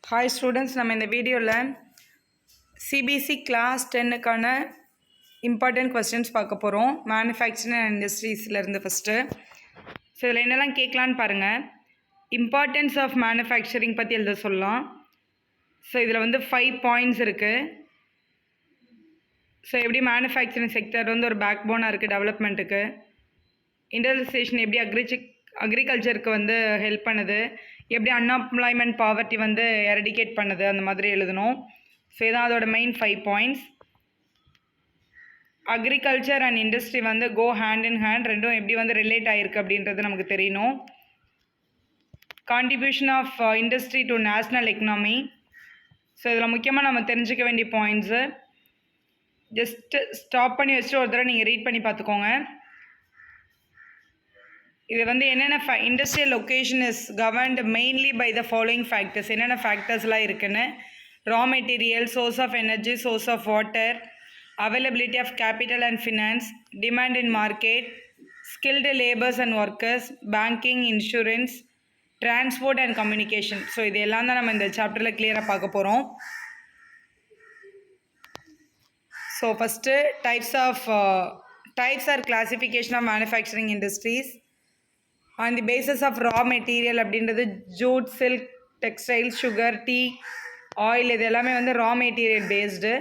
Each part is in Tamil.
ஹாய் ஸ்டூடெண்ட்ஸ், நம்ம இந்த வீடியோவில் CBSE கிளாஸ் 10க்கான இம்பார்ட்டன்ட் கொஸ்டின்ஸ் பார்க்க போகிறோம். மேனுஃபேக்சரிங் அண்ட் இண்டஸ்ட்ரீஸ்லேருந்து ஃபஸ்ட்டு. ஸோ இதில் என்னெல்லாம் கேட்கலான்னு பாருங்கள். இம்பார்ட்டன்ஸ் ஆஃப் மேனுஃபேக்சரிங் பற்றி எழுத சொல்லலாம். ஸோ இதில் 5 பாயிண்ட்ஸ் இருக்குது. ஸோ எப்படி மேனுஃபேக்சரிங் செக்டர் ஒரு பேக் போனாக இருக்குது டெவலப்மெண்ட்டுக்கு. இண்டஸ்ட்ரியலைசேஷன் எப்படி அக்ரிகல்ச்சருக்கு ஹெல்ப் பண்ணுது, எப்படி அன்எம்ப்ளாய்மெண்ட் பாவர்ட்டி எரடிகேட் பண்ணுது, அந்த மாதிரி எழுதணும். ஸோ இதான் அதோட main 5 points. Agriculture and industry go hand in hand, ரெண்டும் எப்படி ரிலேட் ஆகிருக்கு அப்படின்றது நமக்கு தெரியணும். Contribution of industry to national economy. So இதில் முக்கியமாக நம்ம தெரிஞ்சுக்க வேண்டிய பாயிண்ட்ஸு ஜஸ்ட்டு ஸ்டாப் பண்ணி வச்சுட்டு ஒரு தடவை நீங்கள் ரீட் பண்ணி பார்த்துக்கோங்க. இது என்னென்ன industrial location is governed mainly by the following factors. என்னென்ன ஃபேக்டர்ஸ்லாம் இருக்குன்னு: raw material, source of energy, source of water, availability of capital and finance, demand in market, skilled labours and workers, banking, insurance, transport and communication. So இது எல்லாம் தான் நம்ம இந்த சாப்டரில் கிளியராக பார்க்க போகிறோம். So first types are classification of manufacturing industries on the basis of raw material. அப்படின்றது jute, silk, textile, sugar, tea, oil, இது எல்லாமே ரா மெட்டீரியல் பேஸ்டு.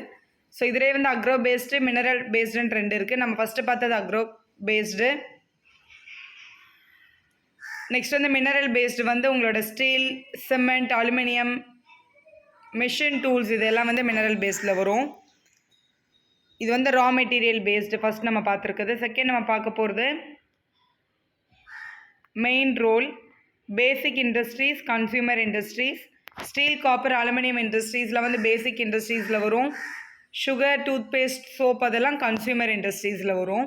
ஸோ இதிலே அக்ரோ பேஸ்டு, மினரல் பேஸ்டுன்னு ரெண்டு இருக்குது. நம்ம ஃபஸ்ட்டு பார்த்தது agro based. Next mineral based உங்களோட steel, cement, aluminium, machine tools, இதெல்லாம் மினரல் பேஸ்டில் வரும். இது ரா மெட்டீரியல் பேஸ்டு ஃபஸ்ட் நம்ம பார்த்துருக்குது. செகண்ட் நம்ம பார்க்க போகிறது main role, basic industries, consumer industries. Steel, copper, aluminium இண்டஸ்ட்ரீஸில் பேசிக் இண்டஸ்ட்ரீஸில் வரும். சுகர், டூத்பேஸ்ட், சோப், அதெல்லாம் கன்சியூமர் இண்டஸ்ட்ரீஸில் வரும்.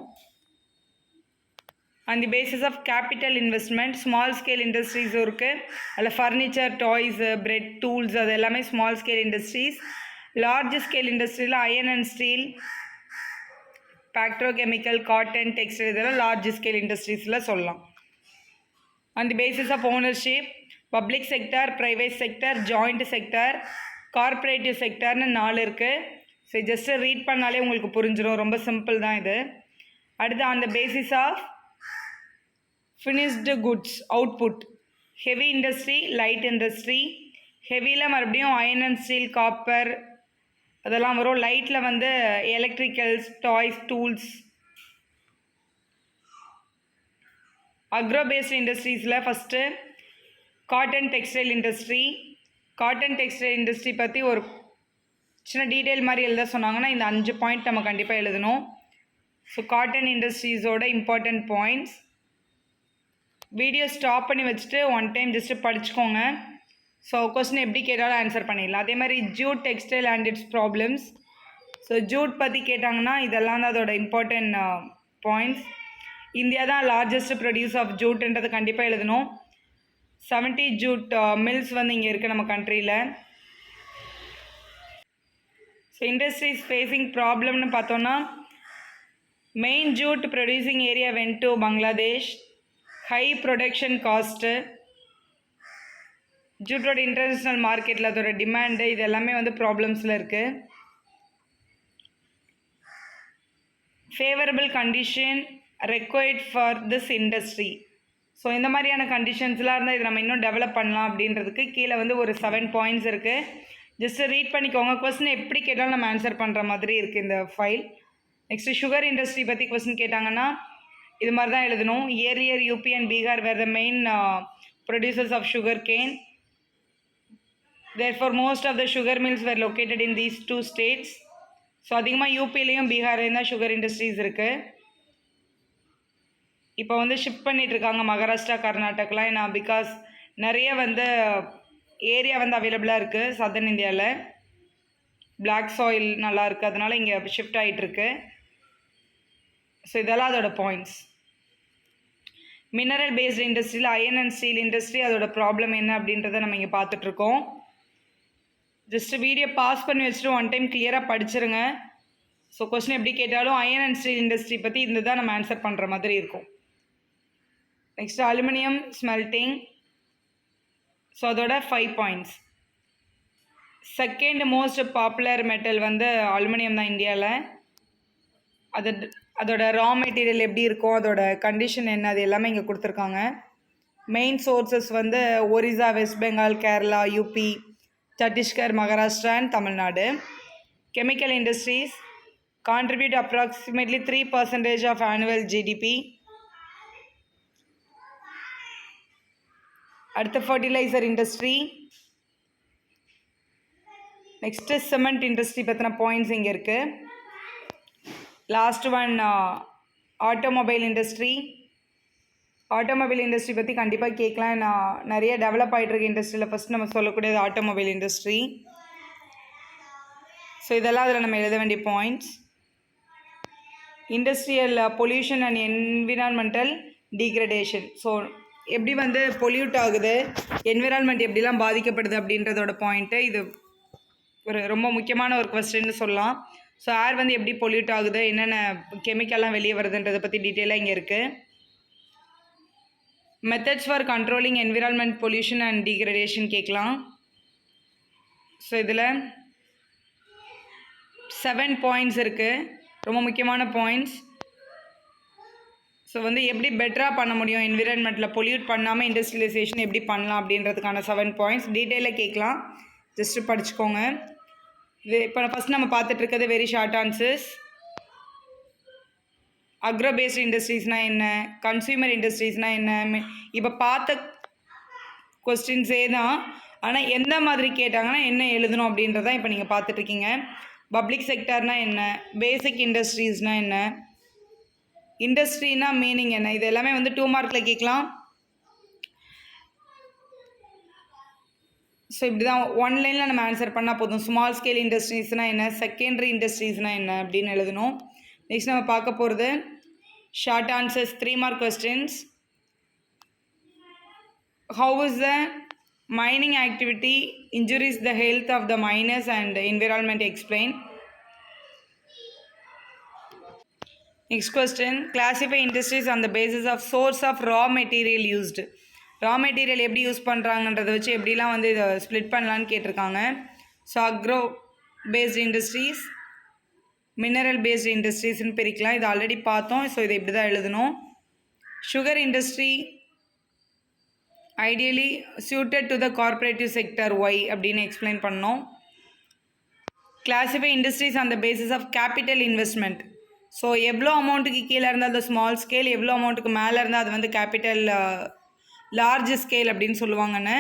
அந்த basis of capital investment, small scale இண்டஸ்ட்ரீஸும் இருக்குது. அதில் ஃபர்னிச்சர், டாய்ஸு, பிரெட், டூல்ஸ், அது எல்லாமே small scale industries. Large scale இண்டஸ்ட்ரியில் iron and steel, petrochemical, cotton, textile, இதெல்லாம் லார்ஜ் ஸ்கேல் இண்டஸ்ட்ரீஸில் சொல்லலாம். On the basis of ownership, public sector, private sector, joint sector, cooperative செக்டர்னு 4 இருக்குது. ஸோ ஜஸ்ட்டு ரீட் பண்ணாலே உங்களுக்கு புரிஞ்சிடும், ரொம்ப சிம்பிள் தான் இது. அடுத்து on the basis of finished goods output, heavy industry, light industry. ஹெவியில் மறுபடியும் அயர்ன் அண்ட் ஸ்டீல், காப்பர், அதெல்லாம் வரும். லைட்டில் electricals, toys, tools. Agro based இண்டஸ்ட்ரீஸில் first cotton textile industry. Cotton textile industry பற்றி ஒரு சின்ன டீட்டெயில் மாதிரி எழுத சொன்னாங்கன்னா இந்த 5 பாயிண்ட் நம்ம கண்டிப்பாக எழுதணும். ஸோ காட்டன் இண்டஸ்ட்ரீஸோட இம்பார்ட்டண்ட் பாயிண்ட்ஸ். வீடியோ ஸ்டாப் பண்ணி வச்சுட்டு ஒன் டைம் ஜஸ்ட்டு படிச்சுக்கோங்க. ஸோ கொஸ்டின் எப்படி கேட்டாலும் ஆன்சர் பண்ணிடலாம். அதே மாதிரி jute textile and its problems. So jute பற்றி கேட்டாங்கன்னா இதெல்லாம் தான் அதோட இம்பார்ட்டன்ட் பாயிண்ட்ஸ். இந்தியா தான் லார்ஜஸ்ட் ப்ரொடியூஸ் ஆஃப் ஜூட்ன்றது கண்டிப்பாக எழுதணும். 70 ஜூட் மில்ஸ் இங்கே இருக்குது நம்ம கண்ட்ரியில். ஸோ இண்டஸ்ட்ரீஸ் ஃபேஸிங் ப்ராப்ளம்னு பார்த்தோன்னா main jute producing area went to Bangladesh, high production cost, ஜூட்டோட இன்டர்நேஷ்னல் மார்க்கெட்டில் அதோட டிமாண்டு, இது எல்லாமே ப்ராப்ளம்ஸில் இருக்குது. Favourable condition required for this industry. So இந்த மாதிரியான கண்டிஷன்ஸ்லாம் இருந்தால் இது நம்ம இன்னும் டெவலப் பண்ணலாம் அப்படின்றதுக்கு கீழே ஒரு 7 பாயிண்ட்ஸ் இருக்குது. ஜஸ்ட்டு ரீட் பண்ணிக்கோங்க. கொஸ்டின் எப்படி கேட்டாலும் நம்ம ஆன்சர் பண்ணுற மாதிரி இருக்குது இந்த ஃபைல். நெக்ஸ்ட்டு சுகர் இண்டஸ்ட்ரி பற்றி கொஸ்டின் கேட்டாங்கன்னா இது மாதிரி தான் எழுதணும். Earlier UP and Bihar were the main producers of sugar cane. Therefore, most of the sugar mills were located in these 2 states. So அதிகமாக யூபிலையும் பீகார்லையும் தான் சுகர் இண்டஸ்ட்ரீஸ் இருக்குது. இப்போ ஷிஃப்ட் பண்ணிகிட்ருக்காங்க மகாராஷ்டிரா, கர்நாடகாலாம். ஏன்னா பிகாஸ் நிறைய ஏரியா அவைலபிளாக இருக்குது சதர்ன் இந்தியாவில். பிளாக் சாயில் நல்லா இருக்குது, அதனால் இங்கே ஷிஃப்ட் ஆகிட்டுருக்கு. ஸோ இதெல்லாம் அதோட பாயிண்ட்ஸ். மினரல் பேஸ்டு இண்டஸ்ட்ரியில் அயர்ன் அண்ட் ஸ்டீல் இண்டஸ்ட்ரி, அதோட ப்ராப்ளம் என்ன அப்படின்றத நம்ம இங்கே பார்த்துட்ருக்கோம். ஜஸ்ட்டு வீடியோ பாஸ் பண்ணி வச்சுட்டு ஒன் டைம் கிளியராக படிச்சிருங்க. ஸோ கொஸ்டின் எப்படி கேட்டாலும் அயர்ன் அண்ட் ஸ்டீல் இண்டஸ்ட்ரி பற்றி இந்த தான் நம்ம ஆன்சர் பண்ணுற மாதிரி இருக்கும். Next aluminium smelting. ஸோ அதோட 5 points. Second most popular metal வந்து அலுமினியம் தான் இந்தியாவில். அது அதோட ரா மெட்டீரியல் எப்படி இருக்கும், அதோட கண்டிஷன் என்ன, அது எல்லாமே இங்கே கொடுத்துருக்காங்க. மெயின் சோர்சஸ் வந்து Orissa, West Bengal, Kerala, UP, Chhattisgarh, Maharashtra and Tamil Nadu. Chemical industries contribute approximately 3% of annual GDP. அடுத்த fertilizer industry. Next cement industry பற்றின பாயிண்ட்ஸ் இங்கே இருக்குது. Last one automobile industry. Automobile industry பற்றி கண்டிப்பாக கேட்கலாம். நான் நிறைய டெவலப் ஆகிட்டு இருக்க இண்டஸ்ட்ரியில் ஃபஸ்ட் நம்ம சொல்லக்கூடியது ஆட்டோமொபைல் இண்டஸ்ட்ரி. ஸோ இதெல்லாம் அதில் நம்ம எழுத வேண்டிய points. Industrial pollution and environmental degradation. So எப்படி வந்து பொல்யூட் ஆகுது, என்விரான்மெண்ட் எப்படிலாம் பாதிக்கப்படுது அப்படின்றதோட பாயிண்ட்டு. இது ஒரு ரொம்ப முக்கியமான ஒரு கொஸ்டின்னு சொல்லலாம். ஸோ ஏர் வந்து எப்படி பொல்யூட் ஆகுது, என்னென்ன கெமிக்கல்லாம் வெளியே வருதுன்றதை பற்றி டீட்டெயிலாக இங்கே இருக்குது. Methods for controlling environment pollution and degradation கேட்கலாம். ஸோ இதில் 7 பாயிண்ட்ஸ் இருக்குது, ரொம்ப முக்கியமான பாயிண்ட்ஸ். ஸோ வந்து எப்படி பெட்டராக பண்ண முடியும், என்விரான்மெண்ட்டில் பொல்யூட் பண்ணாமல் இண்டஸ்ட்ரியலைசேஷன் எப்படி பண்ணலாம் அப்படின்றதுக்கான 7 பாயிண்ட்ஸ் டீட்டெயிலாக கேட்கலாம். ஜஸ்ட்டு படிச்சுக்கோங்க. இது இப்போ ஃபஸ்ட் நம்ம பார்த்துட்ருக்கிறது very short answers. Agro based இண்டஸ்ட்ரீஸ்னால் என்ன, கன்சியூமர் இண்டஸ்ட்ரீஸ்னால் என்ன, இப்போ பார்த்த கொஸ்டின்ஸே தான். ஆனால் எந்த மாதிரி கேட்டாங்கன்னா என்ன எழுதணும் அப்படின்றதான் இப்போ நீங்கள் பார்த்துட்ருக்கீங்க. பப்ளிக் செக்டர்னால் என்ன, பேசிக் இண்டஸ்ட்ரீஸ்னால் என்ன, இண்டஸ்ட்ரினா மீனிங் என்ன, இது எல்லாமே வந்து 2 மார்க்கில் கேட்கலாம். ஸோ இப்படி தான் 1 லைனில் நம்ம ஆன்சர் பண்ணால் போதும். ஸ்மால் ஸ்கேல் இண்டஸ்ட்ரீஸ்னால் என்ன, செகண்டரி இண்டஸ்ட்ரீஸ்னால் என்ன அப்படின்னு எழுதணும். நெக்ஸ்ட் நம்ம பார்க்க போகிறது short answers 3 mark questions. How is the mining activity injuries the health of the miners and environment explain. Next question, classify industries on the basis of source of raw material used. Raw material எப்படி யூஸ் பண்ணுறாங்கன்றதை வச்சு எப்படிலாம் வந்து இதை ஸ்ப்ளிட் பண்ணலான்னு கேட்டிருக்காங்க. So agro based industries, mineral based இண்டஸ்ட்ரீஸ்ன்னு பிரிக்கலாம். இது ஆல்ரெடி பார்த்தோம். ஸோ இதை இப்படி தான் எழுதணும். Sugar industry ideally suited to the cooperative sector why அப்படின்னு எக்ஸ்பிளைன் பண்ணோம். Classify industries on the basis of capital investment. So எவ்வளோ அமௌண்ட்டுக்கு கீழே இருந்தால் அது ஸ்மால் ஸ்கேல், எவ்வளோ அமௌண்ட்டுக்கு மேலே இருந்தால் அது வந்து கேபிட்டல் லார்ஜ் ஸ்கேல் அப்படின்னு சொல்லுவாங்கன்னு.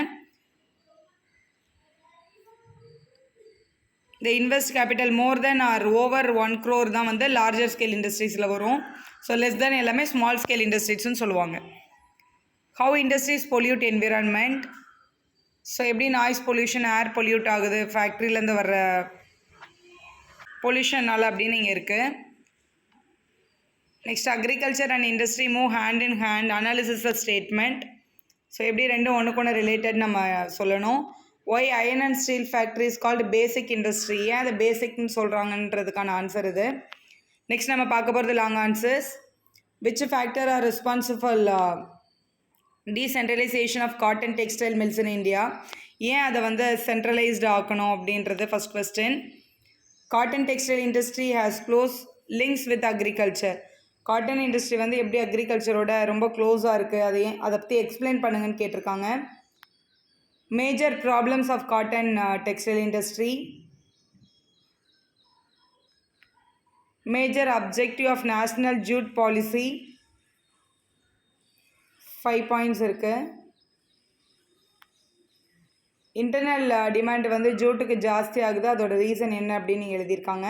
இந்த invest capital more then are over 1 crore தான் வந்து லார்ஜர் ஸ்கேல் இண்டஸ்ட்ரீஸில் வரும். ஸோ லெஸ் தென் எல்லாமே ஸ்மால் ஸ்கேல் இண்டஸ்ட்ரீஸ்ன்னு சொல்லுவாங்க. How industries pollute environment. So எப்படி நாய்ஸ் பொல்யூஷன், ஏர் பொல்யூட் ஆகுது ஃபேக்ட்ரியிலேருந்து வர்ற பொல்யூஷனால் அப்படின்னு இங்கே இருக்குது. Next agriculture and industry move hand in hand, analysis of statement. So எப்படி ரெண்டும் ஒன்றுக்கு ஒன்று ரிலேட்டட் நம்ம சொல்லணும். Why iron and steel factory is called basic industry. ஏன் அதை பேசிக்னு சொல்கிறாங்கன்றதுக்கான ஆன்சர் இது. நெக்ஸ்ட் நம்ம பார்க்க போகிறது long answers. Which factor are responsible decentralisation of cotton textile mills in India. ஏன் அதை வந்து சென்ட்ரலைஸ்டு ஆக்கணும் அப்படின்றது first question. Cotton textile industry has close links with agriculture. Cotton industry வந்து எப்படி அக்ரிகல்ச்சரோட ரொம்ப க்ளோஸாக இருக்குது, அதை பற்றி எக்ஸ்பிளைன் பண்ணுங்கன்னு கேட்டிருக்காங்க. Major problems of cotton textile industry. Major objective of national jute policy. 5 points இருக்குது. இன்டர்னல் டிமாண்ட் வந்து ஜூட்டுக்கு ஜாஸ்தி ஆகுது, அதோட ரீசன் என்ன அப்படின்னு எழுதியிருக்காங்க.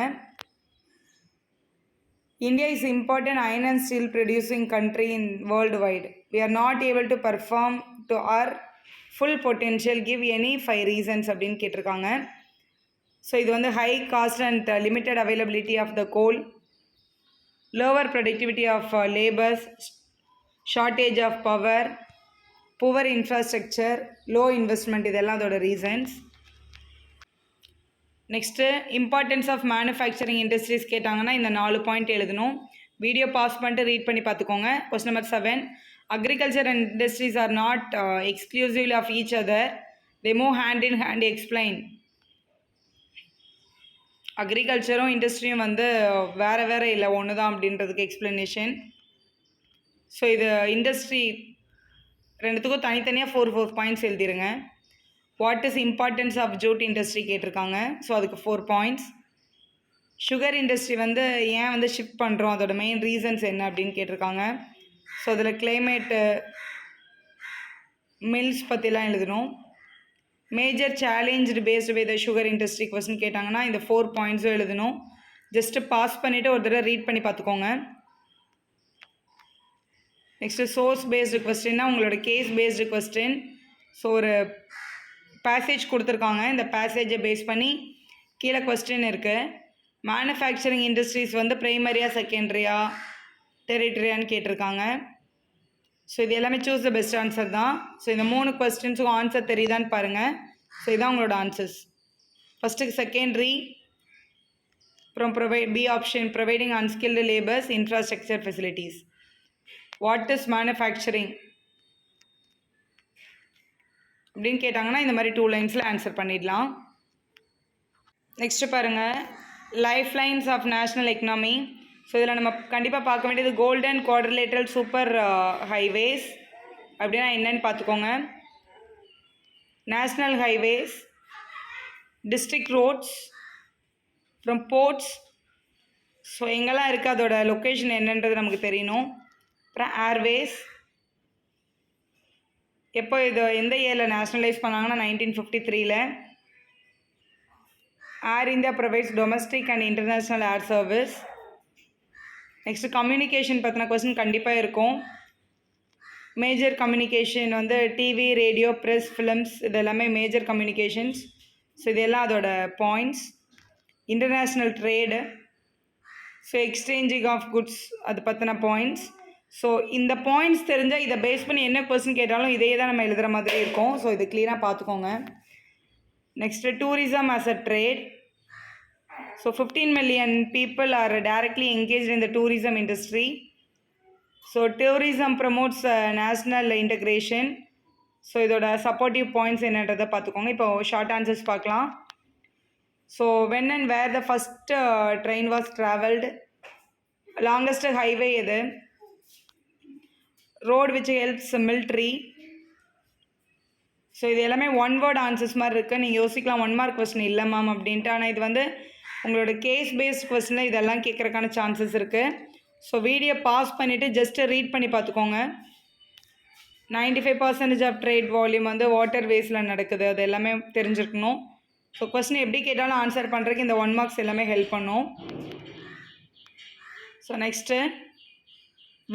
India is important iron and steel producing country in worldwide. We are not able to perform to our full potential. Give any 5 reasons அப்படின்னு கேட்டிருக்காங்க. ஸோ இது வந்து high cost and limited availability of the coal, lower productivity of labours, shortage of power, poor infrastructure, low investment, இதெல்லாம் அதோட reasons. Next importance of manufacturing industries கேட்டாங்கன்னா இந்த 4 பாயிண்ட் எழுதணும். வீடியோ பாஸ் பண்ணிட்டு ரீட் பண்ணி பார்த்துக்கோங்க. Question number 7, agriculture and industries are not exclusively of each other, they move hand in hand, explain. அக்ரிகல்ச்சரும் இண்டஸ்ட்ரியும் வந்து வேறு வேறு இல்லை, ஒன்று தான் அப்படின்றதுக்கு எக்ஸ்ப்ளனேஷன். ஸோ இது இண்டஸ்ட்ரி ரெண்டுத்துக்கும் தனித்தனியாக 4 பாயிண்ட்ஸ் எழுதிருங்க. What is importance of jute industry கேட்டிருக்காங்க. ஸோ அதுக்கு 4 பாயிண்ட்ஸ். சுகர் இண்டஸ்ட்ரி வந்து ஏன் வந்து ஷிஃப்ட் பண்ணுறோம், அதோட மெயின் ரீசன்ஸ் என்ன அப்படின்னு கேட்டிருக்காங்க. ஸோ அதில் கிளைமேட்டு, மில்ஸ் பற்றிலாம் எழுதணும். Major challenge faced by the sugar industry question கேட்டாங்கன்னா இந்த 4 பாயிண்ட்ஸும் எழுதணும். ஜஸ்ட்டு பாஸ் பண்ணிவிட்டு ஒரு தடவை ரீட் பண்ணி பார்த்துக்கோங்க. நெக்ஸ்ட்டு சோர்ஸ் பேஸ்டு கொஸ்டின்னா உங்களோட கேஸ் பேஸ்டு கொஸ்டின். ஸோ ஒரு பேசேஜ் கொடுத்துருக்காங்க, இந்த பேசேஜை பேஸ் பண்ணி கீழே கொஸ்டின் இருக்குது. மேனுஃபேக்சரிங் இண்டஸ்ட்ரீஸ் வந்து ப்ரைமரியா, செகண்டரியா, டெரிட்டரியான்னு கேட்டிருக்காங்க. ஸோ இது எல்லாமே சூஸ் த பெஸ்ட் ஆன்சர் தான். ஸோ இந்த 3 கொஸ்டின்ஸுக்கும் ஆன்சர் தெரியுதான்னு பாருங்கள். ஸோ இதான் உங்களோட ஆன்சர்ஸ். ஃபஸ்ட்டுக்கு செகண்டரி, அப்புறம் B option providing unskilled labours, infrastructure facilities. What is manufacturing அப்படின்னு கேட்டாங்கன்னா இந்த மாதிரி 2 லைன்ஸில் ஆன்சர் பண்ணிடலாம். நெக்ஸ்ட்டு பாருங்கள், life lines of national economy. So இதில் நம்ம கண்டிப்பாக பார்க்க வேண்டியது கோல்டன் குவாட்ரிலேட்ரல் சூப்பர் ஹைவேஸ் அப்படின்னா என்னன்னு பார்த்துக்கோங்க. நேஷ்னல் ஹைவேஸ், டிஸ்ட்ரிக்ட் ரோட்ஸ், அப்புறம் போர்ட்ஸ். ஸோ எங்கெல்லாம் இருக்குது அதோட லொக்கேஷன் என்னன்றது நமக்கு தெரியணும். அப்புறம் ஏர்வேஸ், எப்போ இது எந்த இயரில் நேஷ்னலைஸ் பண்ணாங்கன்னா 1953ல். Air India provides domestic and international air service. Next communication பற்றின கொஸ்டின் கண்டிப்பாக இருக்கும். மேஜர் கம்யூனிகேஷன் வந்து டிவி, ரேடியோ, ப்ரெஸ், ஃபிலிம்ஸ், இது எல்லாமே மேஜர் கம்யூனிகேஷன்ஸ். ஸோ இதெல்லாம் அதோட points. International trade, so exchanging of goods, அது பற்றின பாயிண்ட்ஸ். ஸோ இந்த பாயிண்ட்ஸ் தெரிஞ்சால் இதை பேஸ் பண்ணி என்ன கொஸ்டின் கேட்டாலும் இதே தான் நம்ம எழுதுகிற மாதிரி இருக்கும். ஸோ இது க்ளீனாக பார்த்துக்கோங்க. Next tourism as a trade. So 15 million people are directly engaged in the tourism industry. So tourism promotes national integration. So இதோட சப்போர்ட்டிவ் பாயிண்ட்ஸ் என்னன்றதை பார்த்துக்கோங்க. இப்போ ஷார்ட் ஆன்சர்ஸ் பார்க்கலாம். So when and where the first train was travelled, longest highway எது, road which helps military. So இது எல்லாமே 1 word ஆன்சர்ஸ் மாதிரி இருக்குது. நீங்கள் யோசிக்கலாம் 1 mark கொஸ்டின் இல்லை மேம் அப்படின்ட்டு. ஆனால் இது வந்து உங்களோட கேஸ் பேஸ்ட் கொஸ்டினில் இதெல்லாம் கேட்குறக்கான சான்சஸ் இருக்குது. ஸோ வீடியோ பாஸ் பண்ணிவிட்டு ஜஸ்ட்டு ரீட் பண்ணி பார்த்துக்கோங்க. 95% ஆஃப் ட்ரேட் வால்யூம் வந்து வாட்டர் வேஸில் நடக்குது, அது எல்லாமே தெரிஞ்சிருக்கணும். ஸோ கொஸ்டின் எப்படி கேட்டாலும் ஆன்சர் பண்ணுறதுக்கு இந்த 1 marks எல்லாமே ஹெல்ப் பண்ணும். So next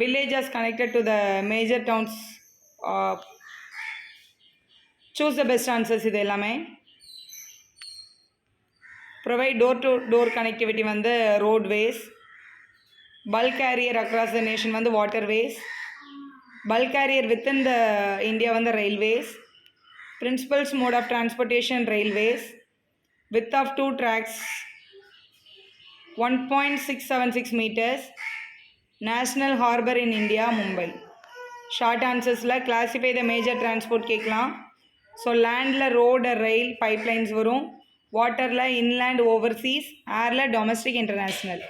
villages connected to the major towns. Choose the best answers. இது எல்லாமே provide door to door connectivity வந்து roadways. Bulk carrier across the nation வந்து waterways. Bulk carrier within the India வந்து railways. Principals mode of transportation railways. Width of 2 tracks 1.676 meters. National Harbour in India, Mumbai. Short answersல classify the major transport கேட்கலாம். ஸோ லேண்டில் ரோடு, ரயில், பைப்லைன்ஸ் வரும். வாட்டரில் இன்லேண்ட், ஓவர்சீஸ். ஏரில் domestic, international.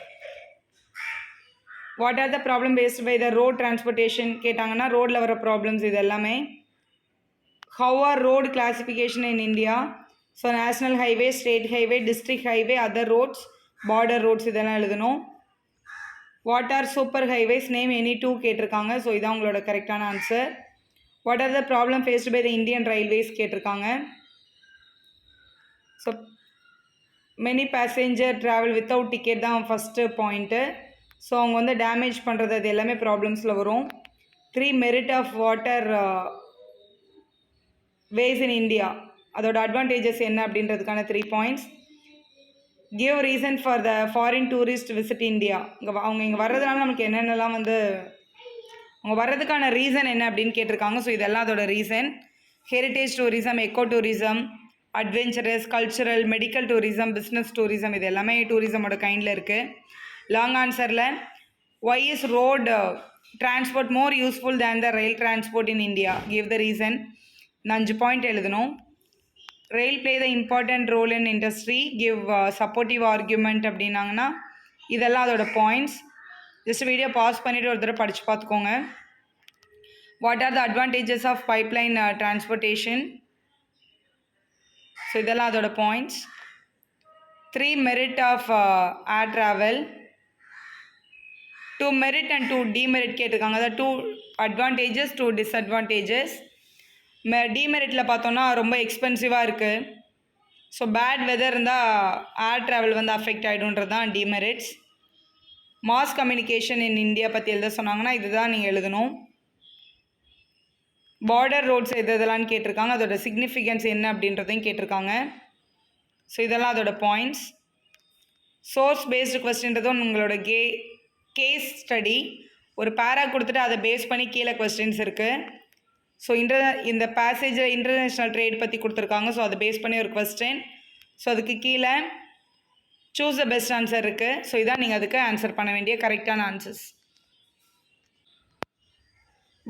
What are the problem faced by the road transportation கேட்டாங்கன்னா ரோடில் வர ப்ராப்ளம்ஸ் இது எல்லாமே. How are road classification in India. So national highway, state highway, district highway, other roads, border roads இதெல்லாம் எழுதணும். What are super highways, name any 2 கேட்டிருக்காங்க. ஸோ இதான் உங்களோட கரெக்டான answer. What are the problem faced by the Indian railways கேட்டிருக்காங்க. So many passenger travel without ticket தான் ஃபஸ்ட்டு பாயிண்ட்டு. ஸோ அவங்க வந்து டேமேஜ் பண்ணுறது அது எல்லாமே ப்ராப்ளம்ஸில் வரும். 3 merit of water ways in India, அதோட அட்வான்டேஜஸ் என்ன அப்படின்றதுக்கான 3 points. Give reason for the foreign tourist visit India. அவங்க இங்கே வர்றதுனால நமக்கு என்னென்னலாம் வந்து அவங்க வர்றதுக்கான ரீசன் என்ன அப்படின்னு கேட்டிருக்காங்க. ஸோ இதெல்லாம் அதோட reason. Heritage tourism, eco tourism, adventurous, cultural, medical tourism, business tourism, இது எல்லாமே டூரிசமோட கைண்டில் இருக்குது. லாங் ஆன்சரில் why is road transport more useful than the rail transport in India, give the reason. 5 point எழுதணும். rail play the important role in industry, give supportive argument அப்படின்னாங்கன்னா இதெல்லாம் அதோட பாயிண்ட்ஸ். ஜஸ்ட் வீடியோ பாஸ் பண்ணிவிட்டு ஒரு தடவை படித்து பார்த்துக்கோங்க. What are the advantages of pipeline transportation, so இதெல்லாம் அதோட points. 3 merit of air travel, 2 merit and 2 demerit கேட்டிருக்காங்க. அதாவது 2 அட்வான்டேஜஸ் 2 டிஸ்அட்வான்டேஜஸ். டிமெரிட்டில் பார்த்தோன்னா ரொம்ப எக்ஸ்பென்சிவாக இருக்குது. ஸோ பேட் வெதர் இருந்தால் ஏர் ட்ராவல் வந்து அஃபெக்ட் ஆகிடுன்றது தான் demerits. Mass communication in India பற்றி எழுத சொன்னாங்கன்னா இதுதான் நீங்கள் எழுதணும். பார்டர் ரோட்ஸ் எதெல்லாம்னு கேட்டிருக்காங்க, அதோட சிக்னிஃபிகன்ஸ் என்ன அப்படின்றதையும் கேட்டிருக்காங்க. ஸோ இதெல்லாம் அதோட பாயிண்ட்ஸ். சோர்ஸ் பேஸ்டு கொஸ்டின்றதும் உங்களோட கேஸ் ஸ்டடி, ஒரு பேரா கொடுத்துட்டு அதை பேஸ் பண்ணி கீழே கொஸ்டின்ஸ் இருக்குது. ஸோ இந்த பேசேஜில் இன்டர்நேஷ்னல் ட்ரேட் பற்றி கொடுத்துருக்காங்க. ஸோ அதை பேஸ் பண்ணி ஒரு கொஸ்டின். ஸோ அதுக்கு கீழே சூஸ் த பெஸ்ட் ஆன்சர் இருக்குது. ஸோ இதான் நீங்கள் அதுக்கு ஆன்சர் பண்ண வேண்டிய கரெக்டான ஆன்சர்ஸ்.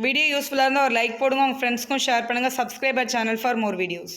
வீடியோ யூஸ்ஃபுல்லாக இருந்தால் ஒரு லைக் போடுங்க, உங்கள் ஃப்ரெண்ட்ஸ்க்கும் ஷேர் பண்ணுங்கள். Subscribe our channel for more videos.